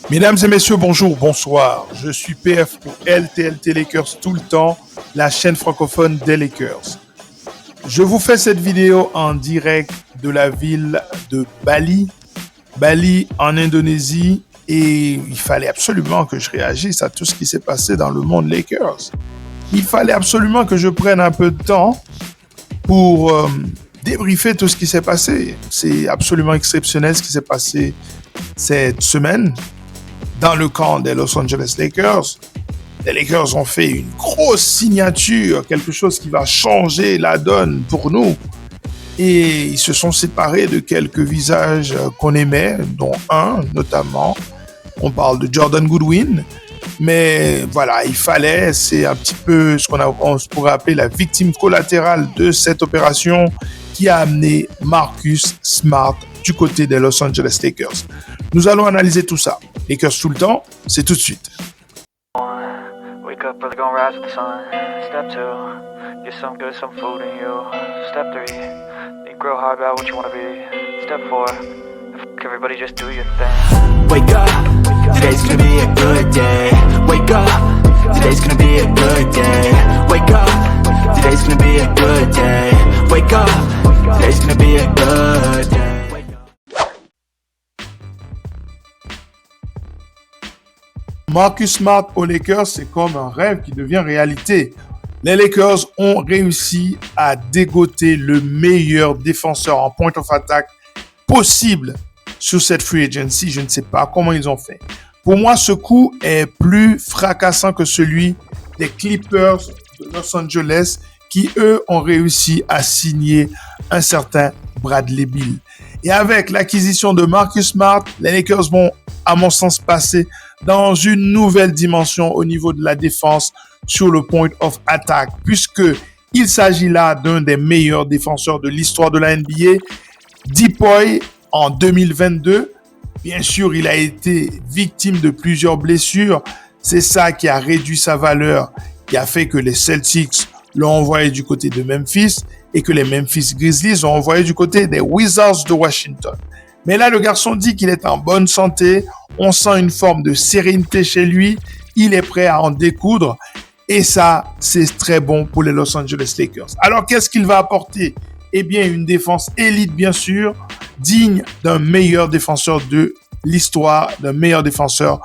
Mesdames et messieurs, bonjour, bonsoir. Je suis PF pour LTLT Lakers tout le temps, la chaîne francophone des Lakers. Je vous fais cette vidéo en direct de la ville de Bali, en Indonésie, et il fallait absolument que je réagisse à tout ce qui s'est passé dans le monde Lakers. Il fallait absolument que je prenne un peu de temps pour débriefer tout ce qui s'est passé. C'est absolument exceptionnel ce qui s'est passé cette semaine dans le camp des Los Angeles Lakers. Les Lakers ont fait une grosse signature, quelque chose qui va changer la donne pour nous. Et ils se sont séparés de quelques visages qu'on aimait, dont un notamment. On parle de Jordan Goodwin. Mais voilà, il fallait, c'est un petit peu ce on pourrait appeler la victime collatérale de cette opération qui a amené Marcus Smart du côté des Los Angeles Lakers. Nous allons analyser tout ça. Lakers tout le temps, c'est tout de suite. Wake up early, gonna rise with the sun. Step 2, get some good, some food in you. Step 3, think real hard about what you wanna be. Step 4, everybody just do your thing. Wake up, today's gonna be a good day. Wake up, today's gonna be a good day. Wake up, today's gonna be a good day. Wake up, today's gonna be a good day. Marcus Smart aux Lakers, c'est comme un rêve qui devient réalité. Les Lakers ont réussi à dégoter le meilleur défenseur en point of attack possible sur cette free agency. Je ne sais pas comment ils ont fait. Pour moi, ce coup est plus fracassant que celui des Clippers de Los Angeles qui, eux, ont réussi à signer un certain Bradley Beal. Et avec l'acquisition de Marcus Smart, les Lakers vont, à mon sens, passer dans une nouvelle dimension au niveau de la défense sur le point of attack, puisque il s'agit là d'un des meilleurs défenseurs de l'histoire de la NBA. Depoy, en 2022, bien sûr, il a été victime de plusieurs blessures. C'est ça qui a réduit sa valeur, qui a fait que les Celtics l'ont envoyé du côté de Memphis et que les Memphis Grizzlies l'ont envoyé du côté des Wizards de Washington. Mais là, le garçon dit qu'il est en bonne santé. On sent une forme de sérénité chez lui. Il est prêt à en découdre. Et ça, c'est très bon pour les Los Angeles Lakers. Alors, qu'est-ce qu'il va apporter? Eh bien, une défense élite, bien sûr, digne d'un meilleur défenseur de l'histoire, d'un meilleur défenseur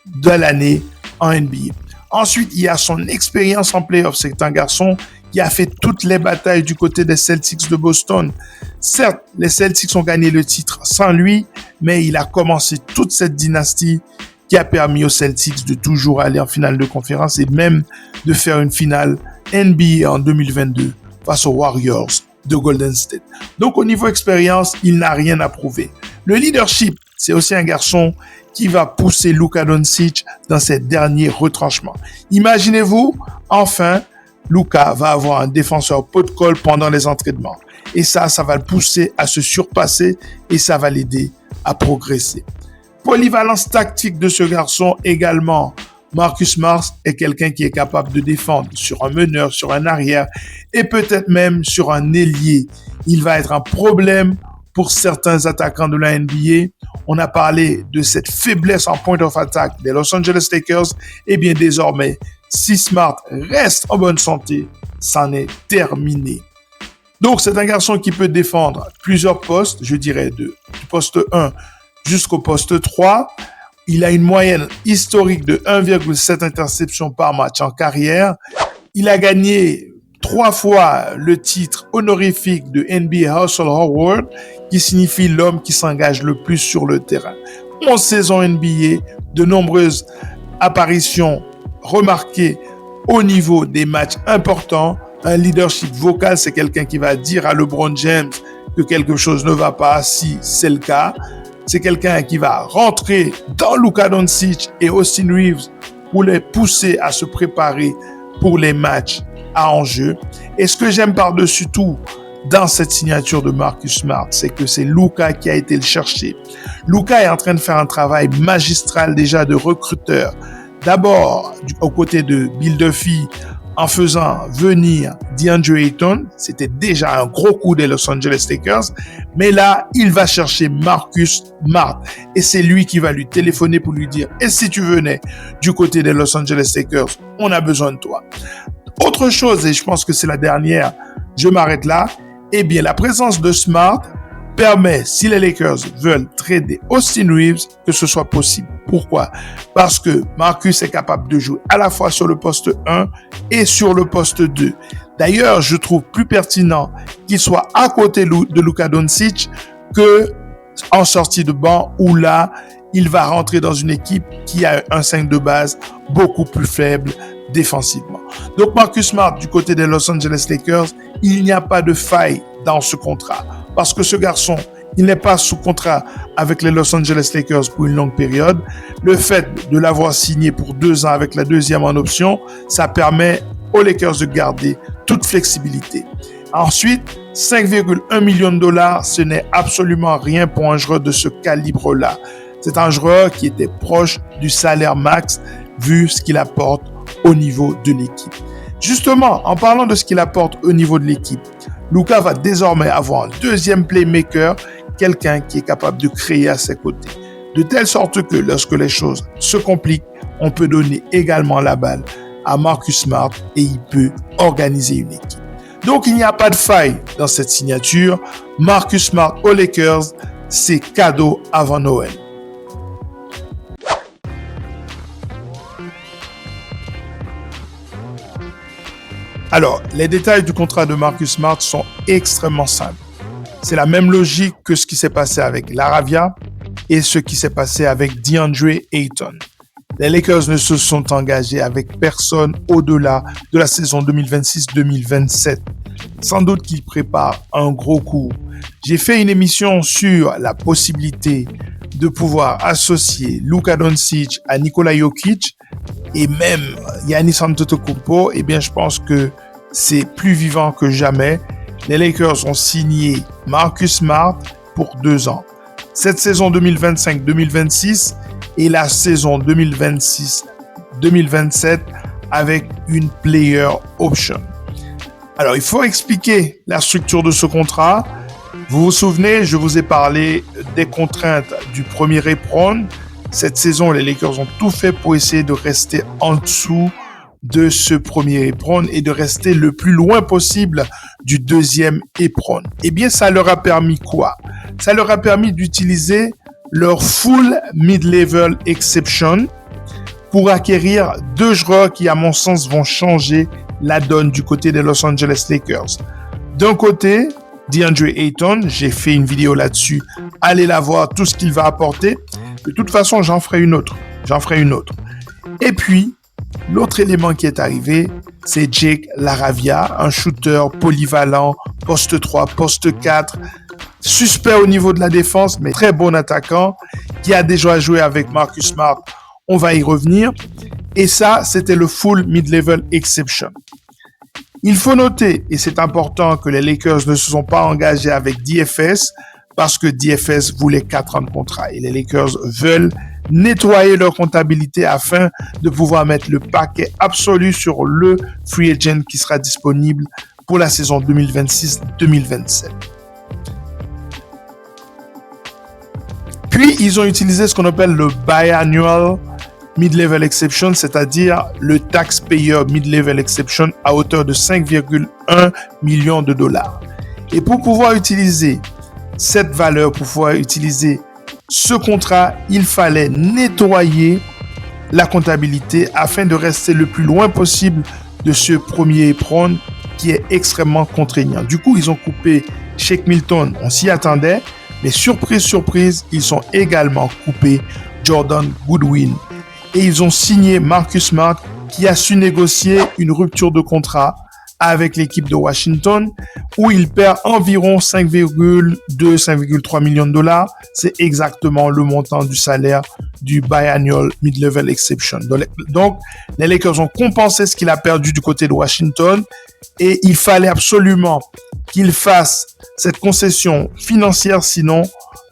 de l'année en NBA. Ensuite, il y a son expérience en playoff. C'est un garçon qui a fait toutes les batailles du côté des Celtics de Boston. Certes, les Celtics ont gagné le titre sans lui, mais il a commencé toute cette dynastie qui a permis aux Celtics de toujours aller en finale de conférence et même de faire une finale NBA en 2022 face aux Warriors de Golden State. Donc, au niveau expérience, il n'a rien à prouver. Le leadership, c'est aussi un garçon qui va pousser Luka Doncic dans ses derniers retranchements. Imaginez-vous, enfin, Luka va avoir un défenseur pot de colle pendant les entraînements. Et ça va le pousser à se surpasser et ça va l'aider à progresser. Polyvalence tactique de ce garçon également. Marcus Smart est quelqu'un qui est capable de défendre sur un meneur, sur un arrière et peut-être même sur un ailier. Il va être un problème pour certains attaquants de la NBA. On a parlé de cette faiblesse en point of attack des Los Angeles Lakers. Et bien désormais, si Smart reste en bonne santé, c'en est terminé. Donc, c'est un garçon qui peut défendre plusieurs postes, je dirais du poste 1 jusqu'au poste 3. Il a une moyenne historique de 1,7 interceptions par match en carrière. Il a gagné 3 fois le titre honorifique de NBA Hustle Award, qui signifie l'homme qui s'engage le plus sur le terrain. 11 saisons NBA, de nombreuses apparitions remarquées au niveau des matchs importants. Un leadership vocal, c'est quelqu'un qui va dire à LeBron James que quelque chose ne va pas, si c'est le cas. C'est quelqu'un qui va rentrer dans Luka Doncic et Austin Reeves pour les pousser à se préparer pour les matchs à enjeu. Et ce que j'aime par-dessus tout dans cette signature de Marcus Smart, c'est que c'est Luka qui a été le chercher. Luka est en train de faire un travail magistral déjà de recruteur. D'abord, aux côtés de Bill Duffy en faisant venir DeAndre Ayton. C'était déjà un gros coup des Los Angeles Lakers. Mais là, il va chercher Marcus Smart. Et c'est lui qui va lui téléphoner pour lui dire « Et si tu venais du côté des Los Angeles Lakers, on a besoin de toi. » Autre chose, et je pense que c'est la dernière, je m'arrête là. Eh bien, la présence de Smart permet, si les Lakers veulent trader Austin Reeves, que ce soit possible. Pourquoi? Parce que Marcus est capable de jouer à la fois sur le poste 1 et sur le poste 2. D'ailleurs, je trouve plus pertinent qu'il soit à côté de Luka Doncic que en sortie de banc où là, il va rentrer dans une équipe qui a un 5 de base beaucoup plus faible défensivement. Donc Marcus Smart du côté des Los Angeles Lakers, il n'y a pas de faille dans ce contrat parce que ce garçon, il n'est pas sous contrat avec les Los Angeles Lakers pour une longue période. Le fait de l'avoir signé pour 2 ans avec la deuxième en option, ça permet aux Lakers de garder toute flexibilité. Ensuite, 5,1 millions de dollars, ce n'est absolument rien pour un joueur de ce calibre-là. C'est un joueur qui était proche du salaire max vu ce qu'il apporte au niveau de l'équipe. Justement, en parlant de ce qu'il apporte au niveau de l'équipe, Luka va désormais avoir un deuxième playmaker, quelqu'un qui est capable de créer à ses côtés. De telle sorte que lorsque les choses se compliquent, on peut donner également la balle à Marcus Smart et il peut organiser une équipe. Donc, il n'y a pas de faille dans cette signature. Marcus Smart aux Lakers, c'est cadeau avant Noël. Alors, les détails du contrat de Marcus Smart sont extrêmement simples. C'est la même logique que ce qui s'est passé avec LaRavia et ce qui s'est passé avec DeAndre Ayton. Les Lakers ne se sont engagés avec personne au-delà de la saison 2026-2027. Sans doute qu'ils préparent un gros coup. J'ai fait une émission sur la possibilité de pouvoir associer Luka Doncic à Nikola Jokic et même Giannis Antetokounmpo. Eh bien, je pense que c'est plus vivant que jamais. Les Lakers ont signé Marcus Smart pour 2 ans. Cette saison 2025-2026 et la saison 2026-2027 avec une player option. Alors, il faut expliquer la structure de ce contrat. Vous vous souvenez, je vous ai parlé des contraintes du premier éperon. Cette saison, les Lakers ont tout fait pour essayer de rester en dessous de ce premier éperon et de rester le plus loin possible du deuxième éperon. Eh bien, ça leur a permis quoi? Ça leur a permis d'utiliser leur full mid-level exception pour acquérir 2 joueurs qui, à mon sens, vont changer la donne du côté des Los Angeles Lakers. D'un côté, DeAndre Ayton, j'ai fait une vidéo là-dessus. Allez la voir, tout ce qu'il va apporter. De toute façon, j'en ferai une autre. Et puis, l'autre élément qui est arrivé, c'est Jake LaRavia, un shooter polyvalent, poste 3, poste 4, suspect au niveau de la défense, mais très bon attaquant, qui a déjà joué avec Marcus Smart. On va y revenir. Et ça, c'était le full mid-level exception. Il faut noter, et c'est important, que les Lakers ne se sont pas engagés avec DFS parce que DFS voulait 4 ans de contrat. Et les Lakers veulent nettoyer leur comptabilité afin de pouvoir mettre le paquet absolu sur le free agent qui sera disponible pour la saison 2026-2027. Puis, ils ont utilisé ce qu'on appelle le biannual mid-level exception, c'est-à-dire le taxpayer mid-level exception à hauteur de 5,1 millions de dollars. Et pour pouvoir utiliser cette valeur, pour pouvoir utiliser ce contrat, il fallait nettoyer la comptabilité afin de rester le plus loin possible de ce premier éperon qui est extrêmement contraignant. Du coup, ils ont coupé Shake Milton, on s'y attendait, mais surprise, ils ont également coupé Jordan Goodwin. Et ils ont signé Marcus Smart qui a su négocier une rupture de contrat avec l'équipe de Washington où il perd environ 5,3 millions de dollars. C'est exactement le montant du salaire du biannual mid-level exception. Donc, les Lakers ont compensé ce qu'il a perdu du côté de Washington et il fallait absolument qu'il fasse cette concession financière, sinon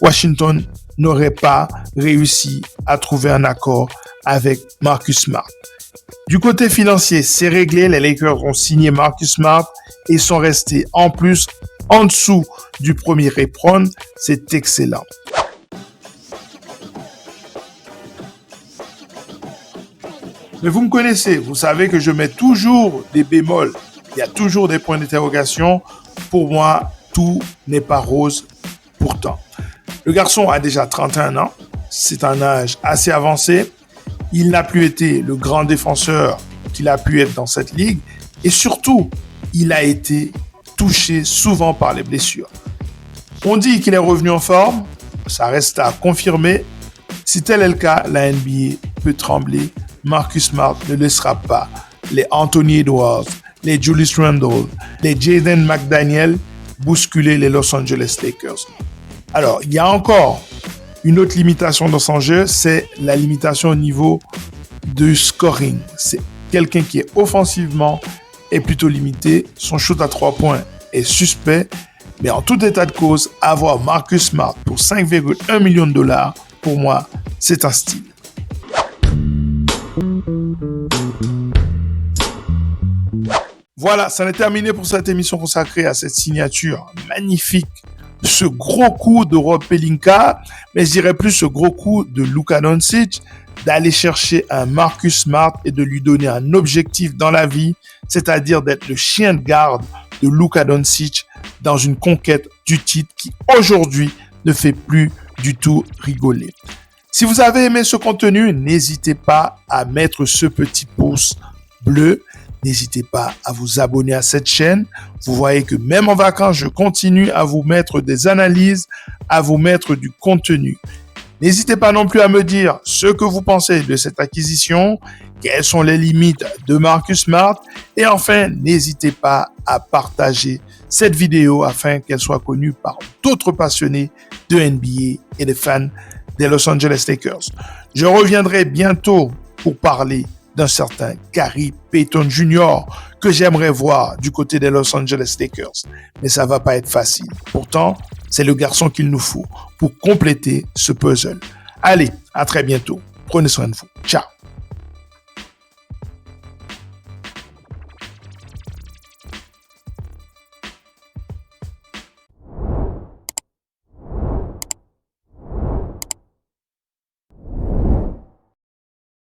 Washington n'aurait pas réussi à trouver un accord avec Marcus Smart. Du côté financier, c'est réglé. Les Lakers ont signé Marcus Smart et sont restés en plus en dessous du premier Ray-Pron. C'est excellent. Mais vous me connaissez, vous savez que je mets toujours des bémols. Il y a toujours des points d'interrogation. Pour moi, tout n'est pas rose pourtant. Le garçon a déjà 31 ans. C'est un âge assez avancé. Il n'a plus été le grand défenseur qu'il a pu être dans cette ligue. Et surtout, il a été touché souvent par les blessures. On dit qu'il est revenu en forme. Ça reste à confirmer. Si tel est le cas, la NBA peut trembler. Marcus Smart ne laissera pas les Anthony Edwards, les Julius Randle, les Jaden McDaniel bousculer les Los Angeles Lakers. Alors, il y a encore une autre limitation dans son jeu, c'est la limitation au niveau du scoring. C'est quelqu'un qui est offensivement est plutôt limité. Son shoot à 3 points est suspect. Mais en tout état de cause, avoir Marcus Smart pour 5,1 millions de dollars, pour moi, c'est un steal. Voilà, ça en est terminé pour cette émission consacrée à cette signature magnifique, ce gros coup de Rob Pelinka, mais je dirais plus ce gros coup de Luka Doncic, d'aller chercher un Marcus Smart et de lui donner un objectif dans la vie, c'est-à-dire d'être le chien de garde de Luka Doncic dans une conquête du titre qui aujourd'hui ne fait plus du tout rigoler. Si vous avez aimé ce contenu, n'hésitez pas à mettre ce petit pouce bleu. N'hésitez pas à vous abonner à cette chaîne. Vous voyez que même en vacances, je continue à vous mettre des analyses, à vous mettre du contenu. N'hésitez pas non plus à me dire ce que vous pensez de cette acquisition, quelles sont les limites de Marcus Smart et enfin, n'hésitez pas à partager cette vidéo afin qu'elle soit connue par d'autres passionnés de NBA et des fans des Los Angeles Lakers. Je reviendrai bientôt pour parler d'un certain Gary Payton Jr. que j'aimerais voir du côté des Los Angeles Lakers. Mais ça va pas être facile. Pourtant, c'est le garçon qu'il nous faut pour compléter ce puzzle. Allez, à très bientôt. Prenez soin de vous. Ciao.